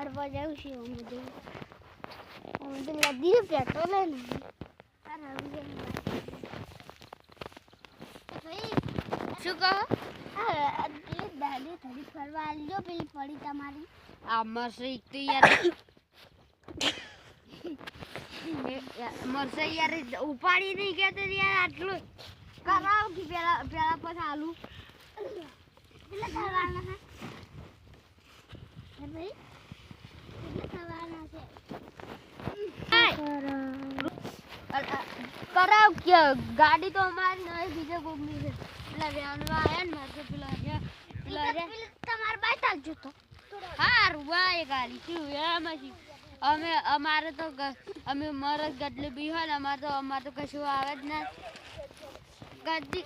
ફરવા જાઉં છું હું તો નદી પેટ્રોલ લઈને શું કહો દાદી થોડી ફરવા આલજો પેલી પડી તમારી આ મરસે એક તો યાર મરસે યાર ઉપાડી નહીં ગયા તો યાર આટલું કરાવ કે પેલા પછી આલુ પેલા થવાના હે ભાઈ પેલા થવાના છે કરાવ કે ગાડી તો અમારી નહીં બીજે કોકની છે પેલા વેણવા આયા ને મારે પેલા તમાર બાઈક આવજો તો હારું વાય ગાડી શું એમાંથી અમે અમારે તો અમે મરદ ગટલે બી હોય ને અમારે તો કશું આવે જ ના ગાડી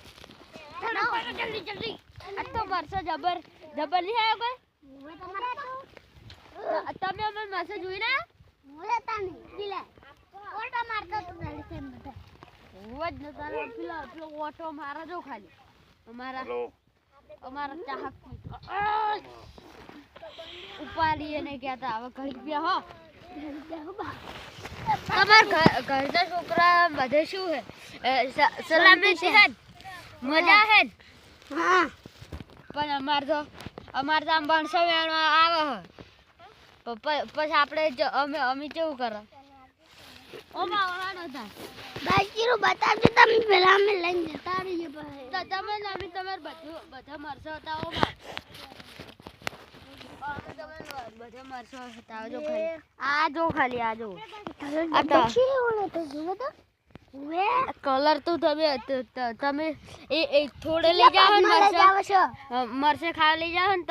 જલ્દી જલ્દી આ તો વર્ષો જબર નહીં આવ્યો કોઈ તમે અમે મરસે જોઈ ને ઓટા મારતો તો ગાડી સેમ બધા જ ન તારે પેલો ઓટો મારા જો ખાલી અમારા ચાહક ઉપાડીએ ને કહેતા હવે ઘડી બે હો તમારા ઘરના છોકરા બધે શું હે સલામત છે મજા હે હા પણ અમારે તો આમ ભણસો વેણવા આવે હે પછી આપણે અમે કેવું કરે ઓમાં વહાનો થાય બાઈક કીરો બતાવજો તમે પેલા અમે લઈને જતા રહીએ ભાઈ તો તમે અમે તમારે બધા મરસો હતા ઓમાં બધા મરસો હતા જો ખાલી આ જો ખાલી આ જો આ તો કલર તો તમે એ થોડે લઈ જાઓ ને મરસે ખાવા લઈ જાઓ ને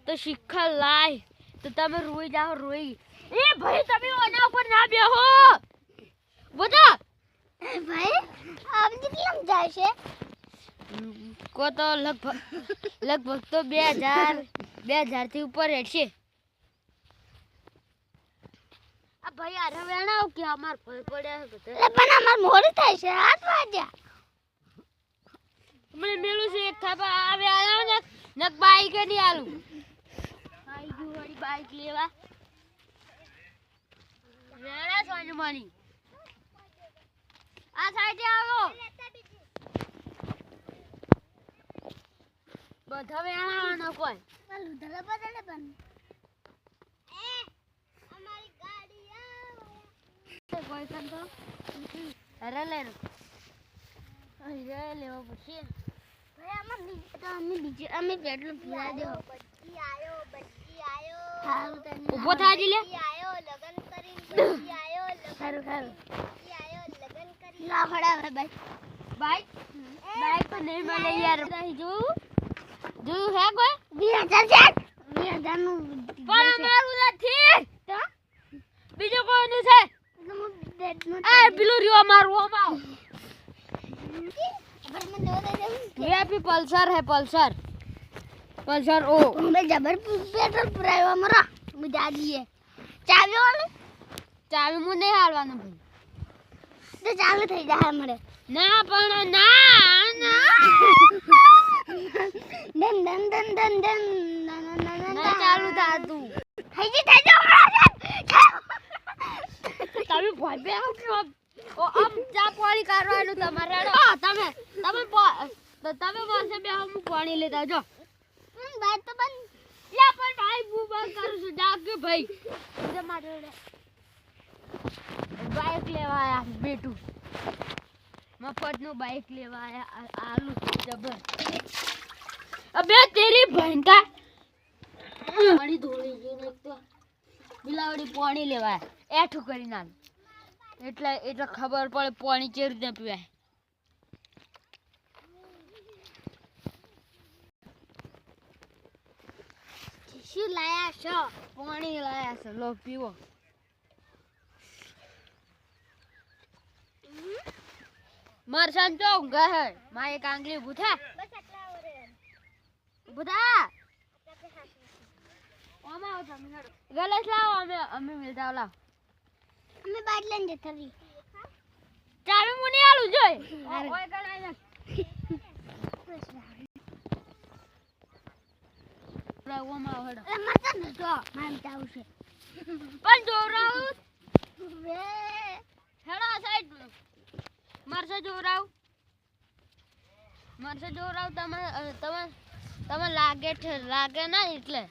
તો શીખર લાય તો તમે રોઈ જાઓ રોઈ એ ભાઈ તમે ઓના ઉપર ના બેહો બધા ભાઈ આમ કેટલામ જાય છે કો તો લગભગ તો 2000 થી ઉપર હેડશે આ ભાઈ આરે વેણાવ કે અમાર ભય પડ્યા છે બધા પણ અમાર મોડી થાય છે 8 વાગ્યા મને મેલું છે એક થાપા આવે આયો ને નક બાઈક ની આલું આઈ ગયું વાળી બાઈક લેવા વેણા સોની મણી આ સાઈડે આવો બધા વેણાવાનો કોઈ ચાલુ ધલા બદલે પણ અમારી ગાડી આવે કોઈ કન તો અરે લે અરે લેવો પછી ભાઈ અમે બીજે અમે પેટ્રોલ પીવા દો બચ્ચી આયો હારું તને ઉભો થાજી લે આયો લગન કરીને બચ્ચી આયો હારું બચ્ચી આયો લગન કરી ના ફડા ભાઈ બાઈક તો નહીં મળે યાર જોયું હે કોઈ 20,000 નું પણ અમારું નથી તો બીજું કોઈનું છે આ પેલું રહ્યો અમારું ઓમાં વીઆઈપી પલ્સર હે પલ્સર ઓ અમે જબર પેટ્રોલ પુરાયો અમારા મજા દીએ ચાવી વાળો ચાવી મુ નહીં હાલવાનું ભાઈ તો ચાલુ થઈ જાય અમારે ના પણ ના ના ચાલુ થા તું થઈ જાય તમે ભોય બે ઓ આમ ચા પાણી કરવાનું તમારે તમે પાસે બે હું પાણી લેતા જો બાઈક તો બંધ લે પણ ભાઈ હું બંધ કરું છું જાગે ભાઈ મારે બાઈક લેવા આયા બેટું મફતનું બાઈક લેવા આયા આલુ જબર અબે તેરી ભંકા પાણી ધોળી ગઈ ને તો બિલાવડી પાણી લેવા એઠું કરી નાખ એટલે ખબર પડે પાણી કેવી રીતે પીવાય શું લાયા છો પાણી લાયા છે લો પીવો મરસાન તો ઊંઘા હે માં એક આંગળી બુથા બસ આટલા ઓરે બુથા ઓમાં આવ તમે ગલસ લાવો અમે મિલતા લાવ અમે બાઈક લઈને જતા રહી ચાવી મુની આલું જોઈ ઓય ગલાય ના જોવરાવવામાં આવે હેડો. એટલે મત નતો મામ જાવ છે પણ જોવરાવું વે હેડો આ સાઈડ મારસે જોવરાવ તમે લાગે ના એટલે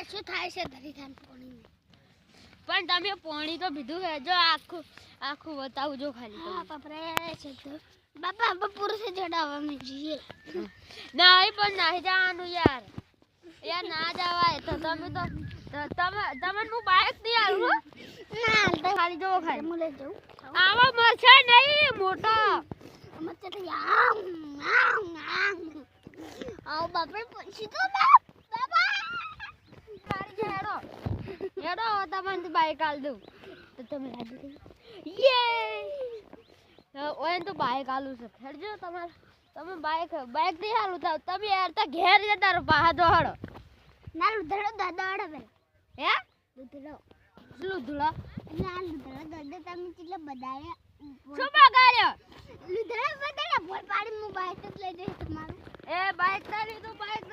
શું થાય છે ધરી થાન પાણી પણ તમે પાણી તો પીધું છે જો આખું બતાવજો ખાલી હા બાપરે છે તો બાપા બપોર से ચડાવવા મે જીએ નહીં પણ નહીં જવાનું યાર ના જવાય તો તમે હું બાઇક નહીં આવું ના ખાલી જો ખાલી હું લઈ જાઉં આવા મરશે નહીં મોટો મત તો આમ આવ બાપરે પછી તો બાપા ખાલી હેડો તમને બાઇક આલ દઉં તો તમે રાજી થઈ યે ઓય તો બાઇક આલું છે હેડજો તમે બાઇક નહીં હાલું તમે યાર તા ઘેર જતા રહો પાહા જો હડો ના લુધડો દાદા બે હે લુધડો લુધડા ના લુધડો દાદા તમે કેટલે બડાયા શું બગાડ્યો લુધડો બડાયા બોલ પાડી મુ બાઈક જ લઈ જઈશ તમારું એ બાઇક તારી તો એક જ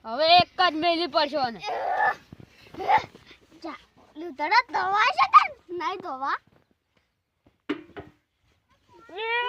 હવે એક જ મેલી પડશો ને જા લુધડો દવા છે તન નહીં દવા એ